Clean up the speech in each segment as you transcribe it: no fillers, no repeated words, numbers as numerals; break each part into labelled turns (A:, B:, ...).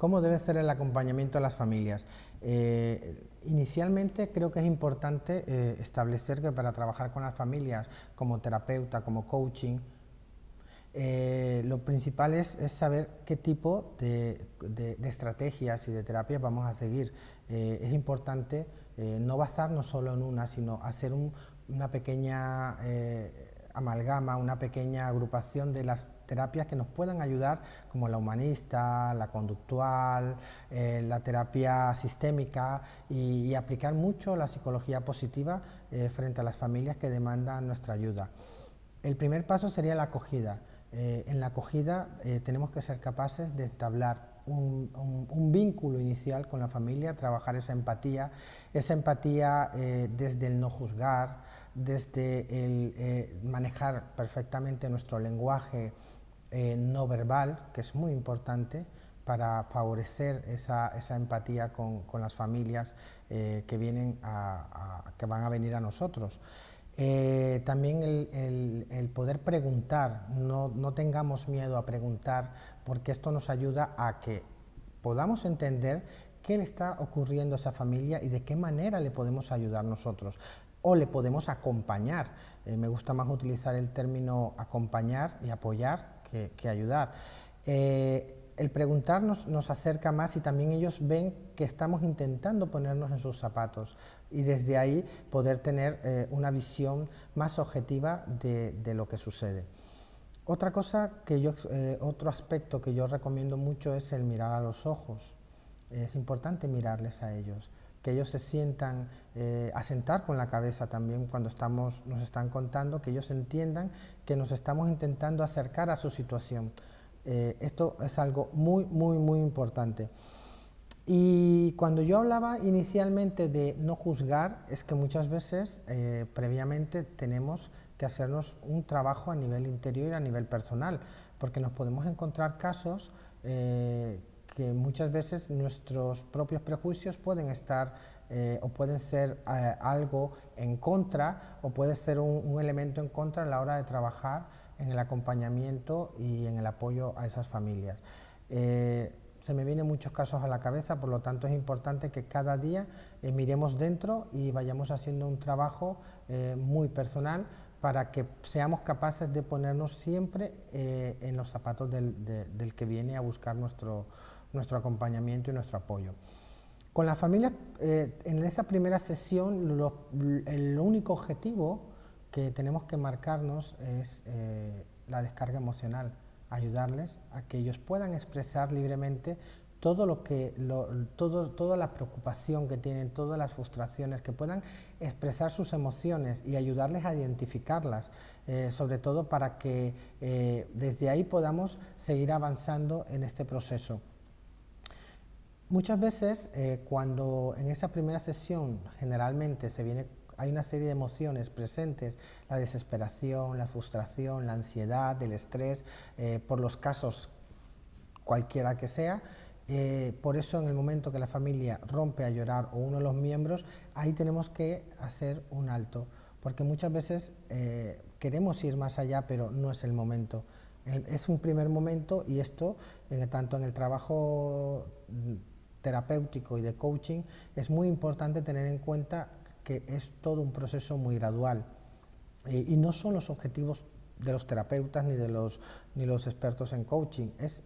A: ¿Cómo debe ser el acompañamiento a las familias? Inicialmente creo que es importante establecer que para trabajar con las familias como terapeuta, como coaching, lo principal es saber qué tipo de estrategias y de terapias vamos a seguir. Es importante no basarnos solo en una, sino hacer una pequeña amalgama, una pequeña agrupación de las terapias que nos puedan ayudar, como la humanista, la conductual, la terapia sistémica, y aplicar mucho la psicología positiva frente a las familias que demandan nuestra ayuda. El primer paso sería la acogida. En la acogida tenemos que ser capaces de entablar un vínculo inicial con la familia, trabajar esa empatía desde el no juzgar, desde el manejar perfectamente nuestro lenguaje no verbal, que es muy importante para favorecer esa empatía con las familias que van a venir a nosotros. También el poder preguntar, no tengamos miedo a preguntar, porque esto nos ayuda a que podamos entender qué le está ocurriendo a esa familia y de qué manera le podemos ayudar nosotros, o le podemos acompañar. Me gusta más utilizar el término acompañar y apoyar que ayudar. El preguntar nos acerca más, y también ellos ven que estamos intentando ponernos en sus zapatos, y desde ahí poder tener una visión más objetiva de lo que sucede. Otro aspecto que yo recomiendo mucho es el mirar a los ojos. Es importante mirarles a ellos, que ellos se sientan, asentar con la cabeza también cuando nos están contando, que ellos entiendan que nos estamos intentando acercar a su situación. Esto es algo muy, muy, muy importante. Y cuando yo hablaba inicialmente de no juzgar, es que muchas veces previamente tenemos que hacernos un trabajo a nivel interior y a nivel personal, porque nos podemos encontrar casos que muchas veces nuestros propios prejuicios pueden estar o pueden ser algo en contra, o puede ser un elemento en contra a la hora de trabajar en el acompañamiento y en el apoyo a esas familias. Se me vienen muchos casos a la cabeza, por lo tanto es importante que cada día miremos dentro y vayamos haciendo un trabajo muy personal, para que seamos capaces de ponernos siempre en los zapatos del que viene a buscar nuestro acompañamiento y nuestro apoyo. Con la familia, en esa primera sesión, el único objetivo que tenemos que marcarnos es la descarga emocional, ayudarles a que ellos puedan expresar libremente toda la preocupación que tienen, todas las frustraciones, que puedan expresar sus emociones y ayudarles a identificarlas, sobre todo para que desde ahí podamos seguir avanzando en este proceso. Muchas veces cuando en esa primera sesión generalmente hay una serie de emociones presentes, la desesperación, la frustración, la ansiedad, el estrés, por los casos cualquiera que sea. Por eso en el momento que la familia rompe a llorar, o uno de los miembros, ahí tenemos que hacer un alto, porque muchas veces queremos ir más allá, pero no es el momento. Es un primer momento, y esto, tanto en el trabajo terapéutico y de coaching, es muy importante tener en cuenta que es todo un proceso muy gradual, y no son los objetivos de los terapeutas ni los expertos en coaching, es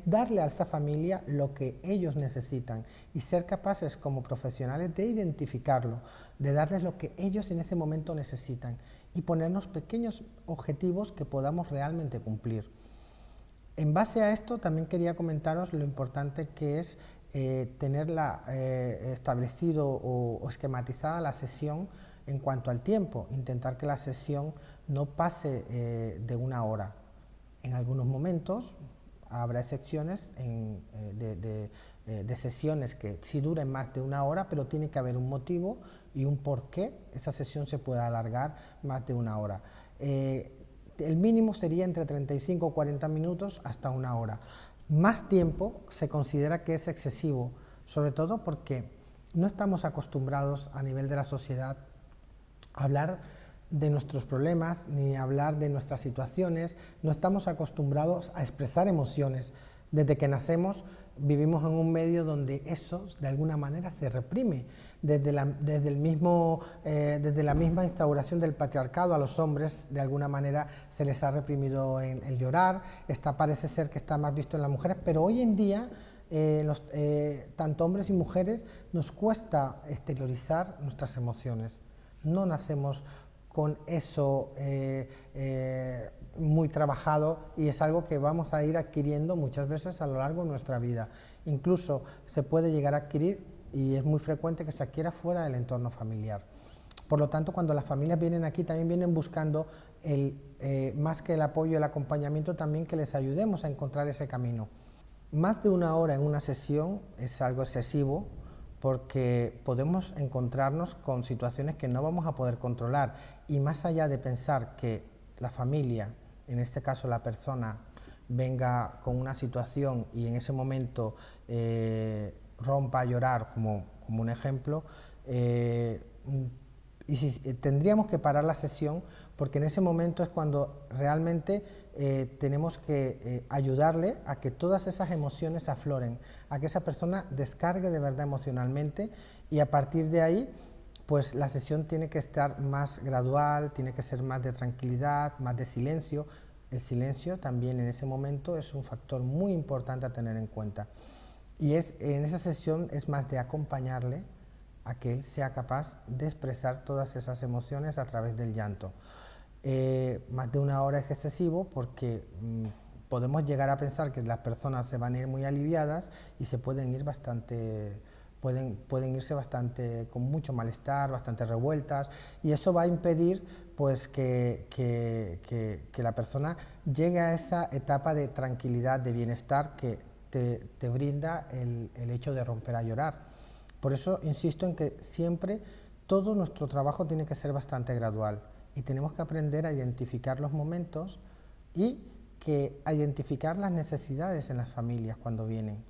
A: darle a esa familia lo que ellos necesitan, y ser capaces como profesionales de identificarlo, de darles lo que ellos en ese momento necesitan, y ponernos pequeños objetivos que podamos realmente cumplir. En base a esto también quería comentaros lo importante que es tener establecido o esquematizada la sesión en cuanto al tiempo, intentar que la sesión no pase de 1 hora. En algunos momentos habrá excepciones de sesiones que sí duren más de 1 hora, pero tiene que haber un motivo y un por qué esa sesión se pueda alargar más de 1 hora. El mínimo sería entre 35 o 40 minutos hasta 1 hora. Más tiempo se considera que es excesivo, sobre todo porque no estamos acostumbrados a nivel de la sociedad a hablar de nuestros problemas ni hablar de nuestras situaciones, no estamos acostumbrados a expresar emociones. Desde que nacemos vivimos en un medio donde eso de alguna manera se reprime. Desde la misma instauración del patriarcado a los hombres de alguna manera se les ha reprimido el llorar. Parece ser que está más visto en las mujeres, pero hoy en día tanto hombres y mujeres nos cuesta exteriorizar nuestras emociones. No nacemos con eso muy trabajado y es algo que vamos a ir adquiriendo muchas veces a lo largo de nuestra vida. Incluso se puede llegar a adquirir, y es muy frecuente que se adquiera fuera del entorno familiar. Por lo tanto, cuando las familias vienen aquí, también vienen buscando, más que el apoyo y el acompañamiento, también que les ayudemos a encontrar ese camino. Más de una hora en una sesión es algo excesivo, porque podemos encontrarnos con situaciones que no vamos a poder controlar, y más allá de pensar que la familia, en este caso la persona, venga con una situación y en ese momento rompa a llorar, como un ejemplo, tendríamos que parar la sesión, porque en ese momento es cuando realmente tenemos que ayudarle a que todas esas emociones afloren, a que esa persona descargue de verdad emocionalmente, y a partir de ahí pues la sesión tiene que estar más gradual, tiene que ser más de tranquilidad, más de silencio. El silencio también en ese momento es un factor muy importante a tener en cuenta, y en esa sesión es más de acompañarle a que él sea capaz de expresar todas esas emociones a través del llanto. Más de una hora es excesivo, porque podemos llegar a pensar que las personas se van a ir muy aliviadas y se pueden ir pueden irse bastante con mucho malestar, bastante revueltas, y eso va a impedir pues que la persona llegue a esa etapa de tranquilidad, de bienestar que te brinda el hecho de romper a llorar. Por eso insisto en que siempre todo nuestro trabajo tiene que ser bastante gradual, y tenemos que aprender a identificar los momentos y a identificar las necesidades en las familias cuando vienen,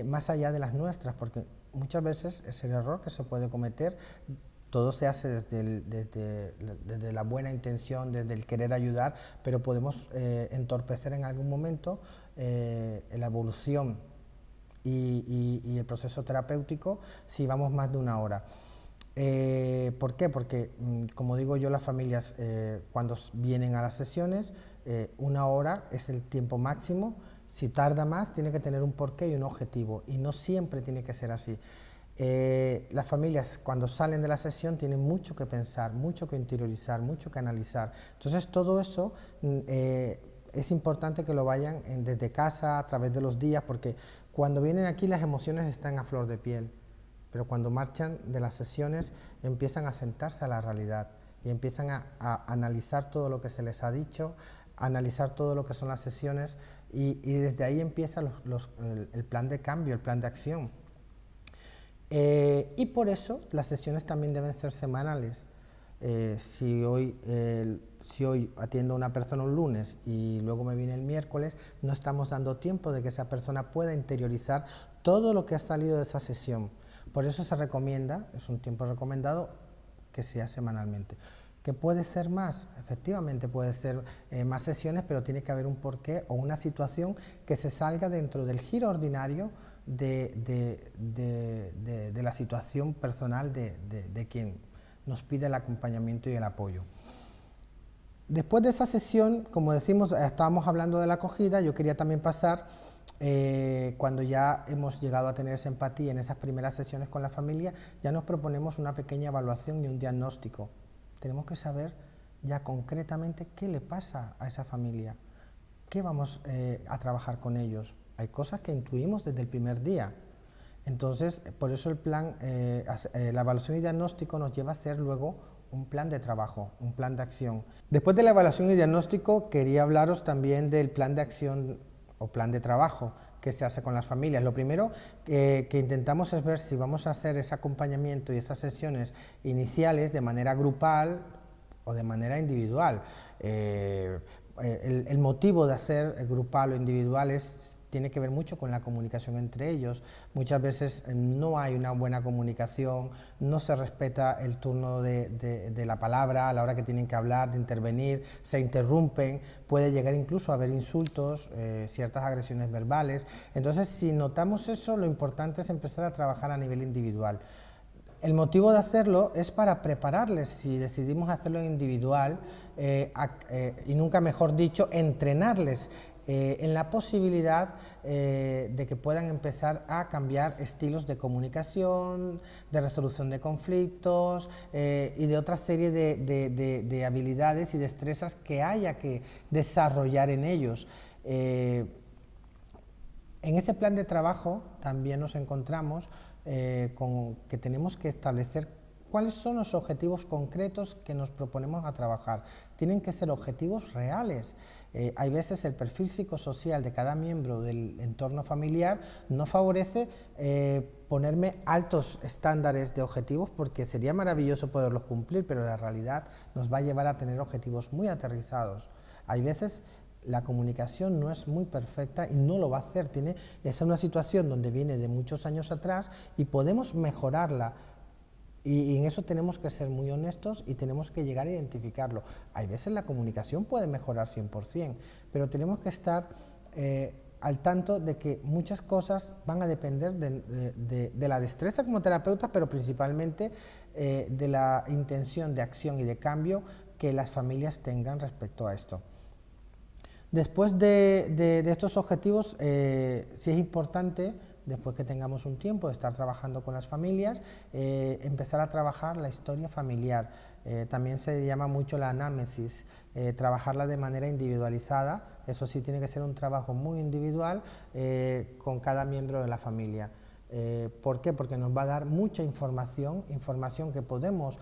A: más allá de las nuestras, porque muchas veces es el error que se puede cometer. Todo se hace desde la buena intención, desde el querer ayudar, pero podemos entorpecer en algún momento la evolución y el proceso terapéutico si vamos más de una hora. ¿Por qué? Porque, como digo yo, las familias cuando vienen a las sesiones, una hora es el tiempo máximo. Si tarda más, tiene que tener un porqué y un objetivo, y no siempre tiene que ser así. Las familias, cuando salen de la sesión, tienen mucho que pensar, mucho que interiorizar, mucho que analizar. Entonces, todo eso es importante que lo vayan desde casa, a través de los días, porque cuando vienen aquí las emociones están a flor de piel, pero cuando marchan de las sesiones empiezan a sentarse a la realidad y empiezan a analizar todo lo que se les ha dicho, a analizar todo lo que son las sesiones, y desde ahí empieza el plan de cambio, el plan de acción. Y por eso las sesiones también deben ser semanales. Si hoy atiendo a una persona un lunes y luego me viene el miércoles, no estamos dando tiempo de que esa persona pueda interiorizar todo lo que ha salido de esa sesión. Por eso se recomienda, es un tiempo recomendado, que sea semanalmente. ¿Que puede ser más? Efectivamente puede ser más sesiones, pero tiene que haber un porqué o una situación que se salga dentro del giro ordinario de la situación personal de quien nos pide el acompañamiento y el apoyo. Después de esa sesión, como decimos, estábamos hablando de la acogida, yo quería también pasar, cuando ya hemos llegado a tener esa empatía en esas primeras sesiones con la familia, ya nos proponemos una pequeña evaluación y un diagnóstico. Tenemos que saber ya concretamente qué le pasa a esa familia, qué vamos a trabajar con ellos. Hay cosas que intuimos desde el primer día. Entonces, por eso el plan, la evaluación y diagnóstico nos lleva a hacer luego un plan de trabajo, un plan de acción. Después de la evaluación y diagnóstico, quería hablaros también del plan de acción o plan de trabajo que se hace con las familias. Lo primero que intentamos es ver si vamos a hacer ese acompañamiento y esas sesiones iniciales de manera grupal o de manera individual. El motivo de hacer grupal o individual es tiene que ver mucho con la comunicación entre ellos. Muchas veces no hay una buena comunicación, no se respeta el turno de la palabra a la hora que tienen que hablar, de intervenir, se interrumpen, puede llegar incluso a haber insultos, ciertas agresiones verbales. Entonces, si notamos eso, lo importante es empezar a trabajar a nivel individual. El motivo de hacerlo es para prepararles, si decidimos hacerlo individual, y nunca mejor dicho, entrenarles en la posibilidad de que puedan empezar a cambiar estilos de comunicación, de resolución de conflictos y de otra serie de habilidades y destrezas que haya que desarrollar en ellos. En ese plan de trabajo también nos encontramos con que tenemos que establecer cuáles son los objetivos concretos que nos proponemos a trabajar. Tienen que ser objetivos reales. Hay veces el perfil psicosocial de cada miembro del entorno familiar no favorece ponerme altos estándares de objetivos, porque sería maravilloso poderlos cumplir, pero la realidad nos va a llevar a tener objetivos muy aterrizados. Hay veces la comunicación no es muy perfecta y no lo va a hacer. Es una situación donde viene de muchos años atrás y podemos mejorarla. Y en eso tenemos que ser muy honestos y tenemos que llegar a identificarlo. Hay veces la comunicación puede mejorar 100%, pero tenemos que estar al tanto de que muchas cosas van a depender de la destreza como terapeuta, pero principalmente de la intención de acción y de cambio que las familias tengan respecto a esto. Después de estos objetivos, sí es importante, después que tengamos un tiempo de estar trabajando con las familias, empezar a trabajar la historia familiar. También se llama mucho la anámesis, trabajarla de manera individualizada. Eso sí, tiene que ser un trabajo muy individual con cada miembro de la familia. ¿Por qué? Porque nos va a dar mucha información que podemos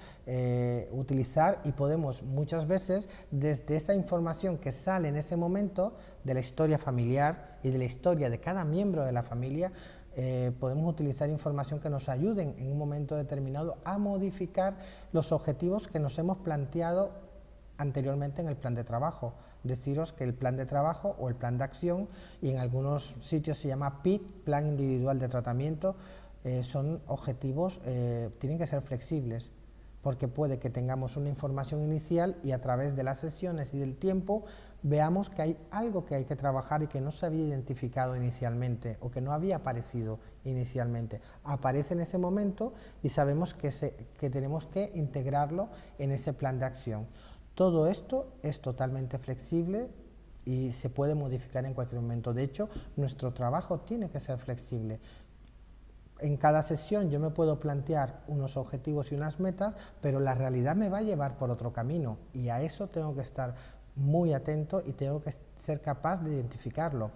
A: utilizar, y podemos muchas veces, desde esa información que sale en ese momento de la historia familiar y de la historia de cada miembro de la familia, podemos utilizar información que nos ayuden en un momento determinado a modificar los objetivos que nos hemos planteado anteriormente en el plan de trabajo. Deciros que el plan de trabajo o el plan de acción, y en algunos sitios se llama PIT, Plan Individual de Tratamiento, son objetivos, tienen que ser flexibles, porque puede que tengamos una información inicial y a través de las sesiones y del tiempo veamos que hay algo que hay que trabajar y que no se había identificado inicialmente o que no había aparecido inicialmente. Aparece en ese momento y sabemos que tenemos que integrarlo en ese plan de acción. Todo esto es totalmente flexible y se puede modificar en cualquier momento. De hecho, nuestro trabajo tiene que ser flexible. En cada sesión yo me puedo plantear unos objetivos y unas metas, pero la realidad me va a llevar por otro camino, y a eso tengo que estar muy atento y tengo que ser capaz de identificarlo.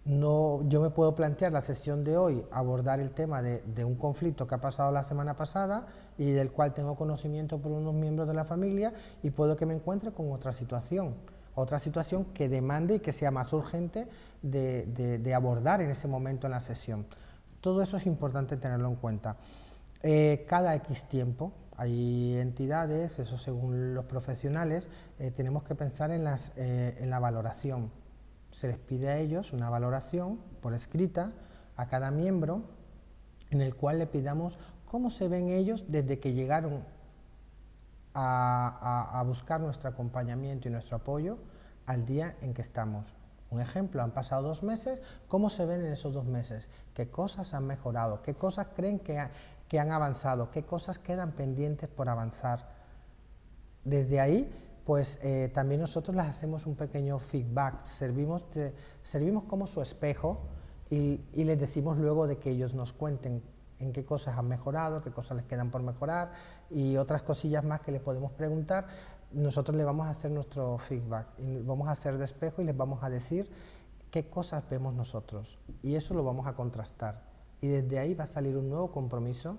A: No, yo me puedo plantear la sesión de hoy, abordar el tema de un conflicto que ha pasado la semana pasada y del cual tengo conocimiento por unos miembros de la familia, y puedo que me encuentre con otra situación que demande y que sea más urgente de abordar en ese momento en la sesión. Todo eso es importante tenerlo en cuenta. Cada X tiempo, hay entidades, eso según los profesionales, tenemos que pensar en la valoración. Se les pide a ellos una valoración por escrita a cada miembro, en el cual le pidamos cómo se ven ellos desde que llegaron a buscar nuestro acompañamiento y nuestro apoyo al día en que estamos. Un ejemplo, han pasado 2 meses, ¿cómo se ven en esos 2 meses? ¿Qué cosas han mejorado? ¿Qué cosas creen que han avanzado? ¿Qué cosas quedan pendientes por avanzar? Desde ahí, pues también nosotros les hacemos un pequeño feedback, servimos como su espejo, y les decimos luego de que ellos nos cuenten en qué cosas han mejorado, qué cosas les quedan por mejorar y otras cosillas más que les podemos preguntar. Nosotros les vamos a hacer nuestro feedback y vamos a hacer de espejo y les vamos a decir qué cosas vemos nosotros, y eso lo vamos a contrastar, y desde ahí va a salir un nuevo compromiso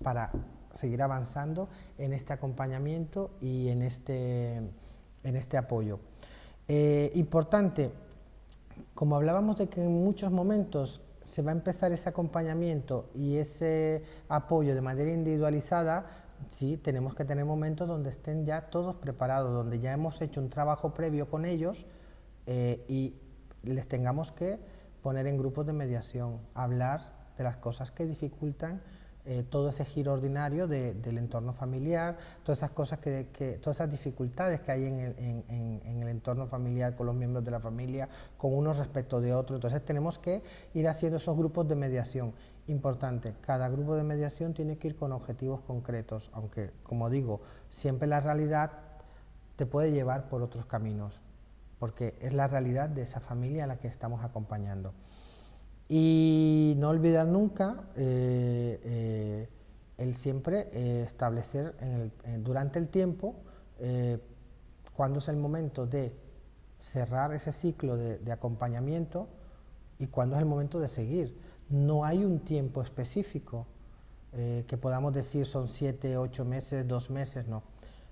A: para seguir avanzando en este acompañamiento y en este apoyo. Importante, como hablábamos de que en muchos momentos se va a empezar ese acompañamiento y ese apoyo de manera individualizada, sí, tenemos que tener momentos donde estén ya todos preparados, donde ya hemos hecho un trabajo previo con ellos y les tengamos que poner en grupos de mediación, hablar de las cosas que dificultan todo ese giro ordinario del entorno familiar, todas esas cosas todas esas dificultades que hay en el entorno familiar con los miembros de la familia, con unos respecto de otros. Entonces tenemos que ir haciendo esos grupos de mediación. Importante, cada grupo de mediación tiene que ir con objetivos concretos, aunque, como digo, siempre la realidad te puede llevar por otros caminos, porque es la realidad de esa familia a la que estamos acompañando. Y no olvidar nunca el siempre establecer durante el tiempo cuándo es el momento de cerrar ese ciclo de acompañamiento y cuándo es el momento de seguir. No hay un tiempo específico que podamos decir son 7, 8 meses, 2 meses, no.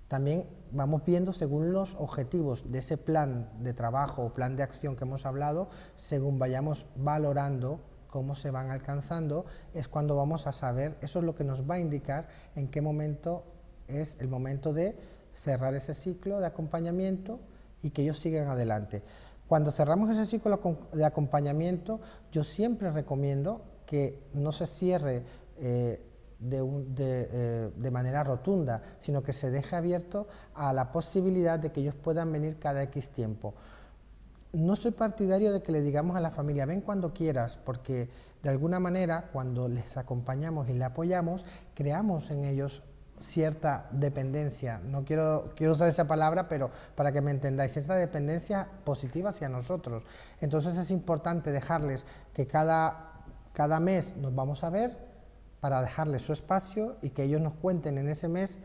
A: También vamos viendo según los objetivos de ese plan de trabajo o plan de acción que hemos hablado, según vayamos valorando cómo se van alcanzando, es cuando vamos a saber, eso es lo que nos va a indicar en qué momento es el momento de cerrar ese ciclo de acompañamiento y que ellos sigan adelante. Cuando cerramos ese ciclo de acompañamiento, yo siempre recomiendo que no se cierre de manera rotunda, sino que se deje abierto a la posibilidad de que ellos puedan venir cada X tiempo. No soy partidario de que le digamos a la familia, ven cuando quieras, porque de alguna manera cuando les acompañamos y les apoyamos, creamos en ellos cierta dependencia, no quiero usar esa palabra, pero para que me entendáis, cierta dependencia positiva hacia nosotros. Entonces es importante dejarles que cada mes nos vamos a ver, para dejarles su espacio y que ellos nos cuenten en ese mes,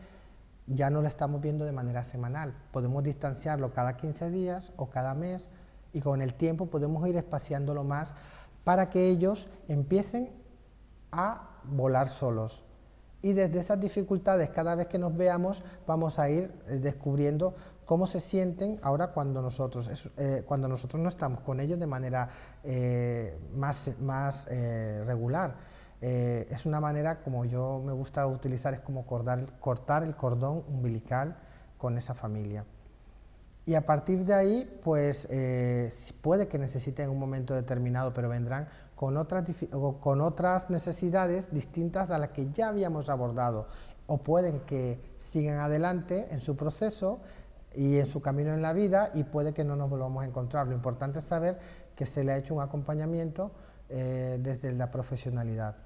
A: ya no lo estamos viendo de manera semanal. Podemos distanciarlo cada 15 días o cada mes y con el tiempo podemos ir espaciándolo más para que ellos empiecen a volar solos. Y desde esas dificultades, cada vez que nos veamos, vamos a ir descubriendo cómo se sienten ahora cuando nosotros no estamos con ellos de manera más regular. Es una manera, como yo me gusta utilizar, es como cortar el cordón umbilical con esa familia. Y a partir de ahí, pues puede que necesiten un momento determinado, pero vendrán con otras necesidades distintas a las que ya habíamos abordado. O pueden que sigan adelante en su proceso y en su camino en la vida y puede que no nos volvamos a encontrar. Lo importante es saber que se le ha hecho un acompañamiento desde la profesionalidad.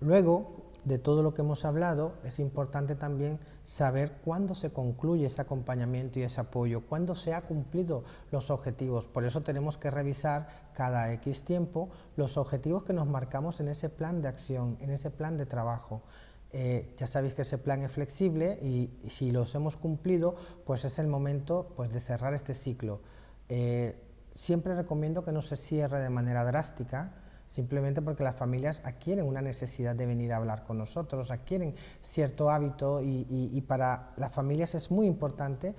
A: Luego de todo lo que hemos hablado, es importante también saber cuándo se concluye ese acompañamiento y ese apoyo, cuándo se han cumplido los objetivos. Por eso tenemos que revisar cada X tiempo los objetivos que nos marcamos en ese plan de acción, en ese plan de trabajo. Ya sabéis que ese plan es flexible y si los hemos cumplido, pues es el momento pues, de cerrar este ciclo. Siempre recomiendo que no se cierre de manera drástica, simplemente porque las familias adquieren una necesidad de venir a hablar con nosotros, adquieren cierto hábito y para las familias es muy importante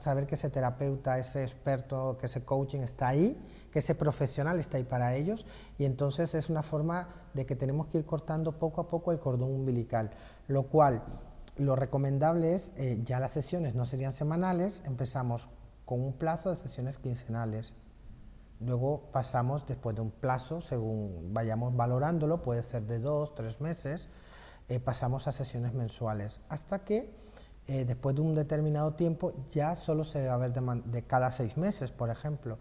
A: saber que ese terapeuta, ese experto, que ese coaching está ahí, que ese profesional está ahí para ellos y entonces es una forma de que tenemos que ir cortando poco a poco el cordón umbilical, lo cual lo recomendable es, ya las sesiones no serían semanales, empezamos con un plazo de sesiones quincenales. Luego pasamos, después de un plazo, según vayamos valorándolo, puede ser de 2, 3 meses, pasamos a sesiones mensuales, hasta que después de un determinado tiempo ya solo se va a ver de cada 6 meses, por ejemplo,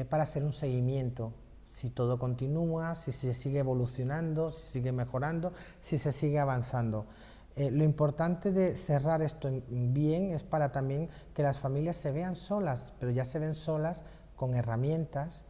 A: para hacer un seguimiento, si todo continúa, si se sigue evolucionando, si sigue mejorando, si se sigue avanzando. Lo importante de cerrar esto bien es para también que las familias se vean solas, pero ya se ven solas con herramientas,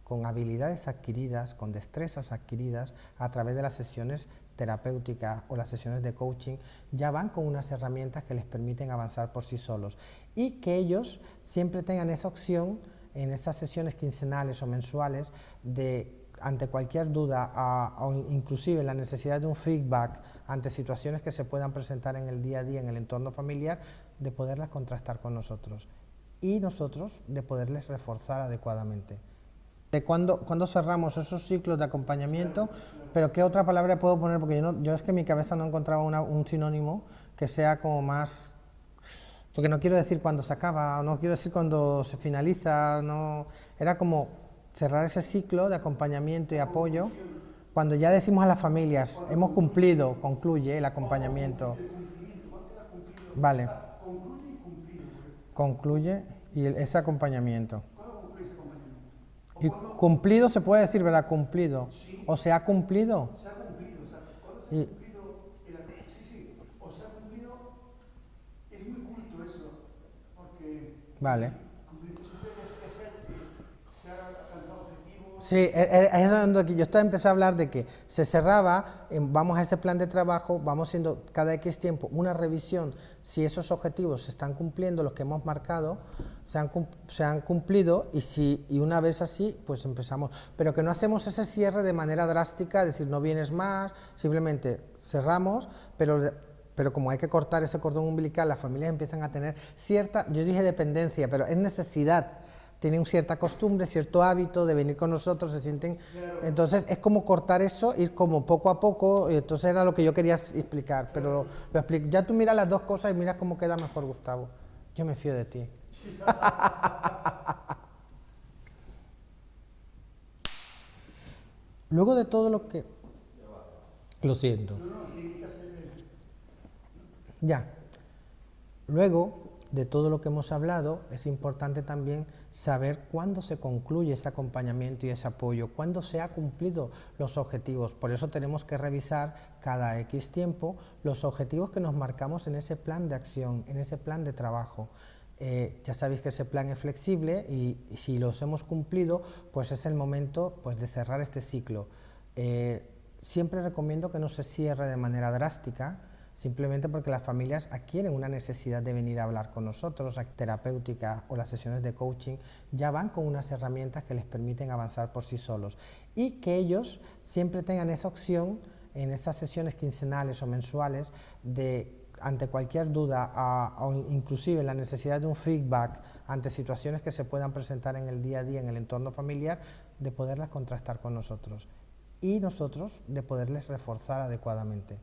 A: con habilidades adquiridas, con destrezas adquiridas a través de las sesiones terapéuticas o las sesiones de coaching, ya van con unas herramientas que les permiten avanzar por sí solos y que ellos siempre tengan esa opción en esas sesiones quincenales o mensuales de, ante cualquier duda o inclusive la necesidad de un feedback ante situaciones que se puedan presentar en el día a día en el entorno familiar, de poderlas contrastar con nosotros y nosotros de poderles reforzar adecuadamente. ¿Cuándo cerramos esos ciclos de acompañamiento? Pero ¿qué otra palabra puedo poner? Porque yo es que en mi cabeza no encontraba un sinónimo que sea como más... porque no quiero decir cuándo se acaba, no quiero decir cuándo se finaliza, no, era como cerrar ese ciclo de acompañamiento y apoyo. Cuando ya decimos a las familias, hemos cumplido, concluye el acompañamiento. Vale. Concluye y ese acompañamiento. Y cumplido se puede decir, ¿verdad? Cumplido. O se ha cumplido.
B: Se ha cumplido, o sea, cuando se ha
A: Y,
B: cumplido, o se ha cumplido, es muy culto eso, porque
A: vale.
B: cumplir se ha alcanzado objetivos.
A: Sí, es donde yo empecé a hablar de que se cerraba, vamos a ese plan de trabajo, vamos haciendo cada X tiempo una revisión si esos objetivos se están cumpliendo, los que hemos marcado, se han cumplido y una vez así, pues empezamos. Pero que no hacemos ese cierre de manera drástica, es decir, no vienes más, simplemente cerramos, pero como hay que cortar ese cordón umbilical, las familias empiezan a tener cierta, yo dije dependencia, pero es necesidad. Tienen cierta costumbre, cierto hábito de venir con nosotros, se sienten... Entonces es como cortar eso, ir como poco a poco, y entonces era lo que yo quería explicar, pero lo explico. Ya tú miras las dos cosas y miras cómo queda mejor, Gustavo. Yo me fío de ti. Luego de todo lo que... Lo siento. Ya. Luego de todo lo que hemos hablado, es importante también saber cuándo se concluye ese acompañamiento y ese apoyo, cuándo se han cumplido los objetivos. Por eso tenemos que revisar cada X tiempo los objetivos que nos marcamos en ese plan de acción, en ese plan de trabajo. Ya sabéis que ese plan es flexible y si los hemos cumplido, pues es el momento pues, de cerrar este ciclo. Siempre recomiendo que no se cierre de manera drástica, simplemente porque las familias adquieren una necesidad de venir a hablar con nosotros, terapéuticas o las sesiones de coaching, ya van con unas herramientas que les permiten avanzar por sí solos y que ellos siempre tengan esa opción en esas sesiones quincenales o mensuales de, ante cualquier duda o inclusive la necesidad de un feedback ante situaciones que se puedan presentar en el día a día en el entorno familiar, de poderlas contrastar con nosotros y nosotros de poderles reforzar adecuadamente.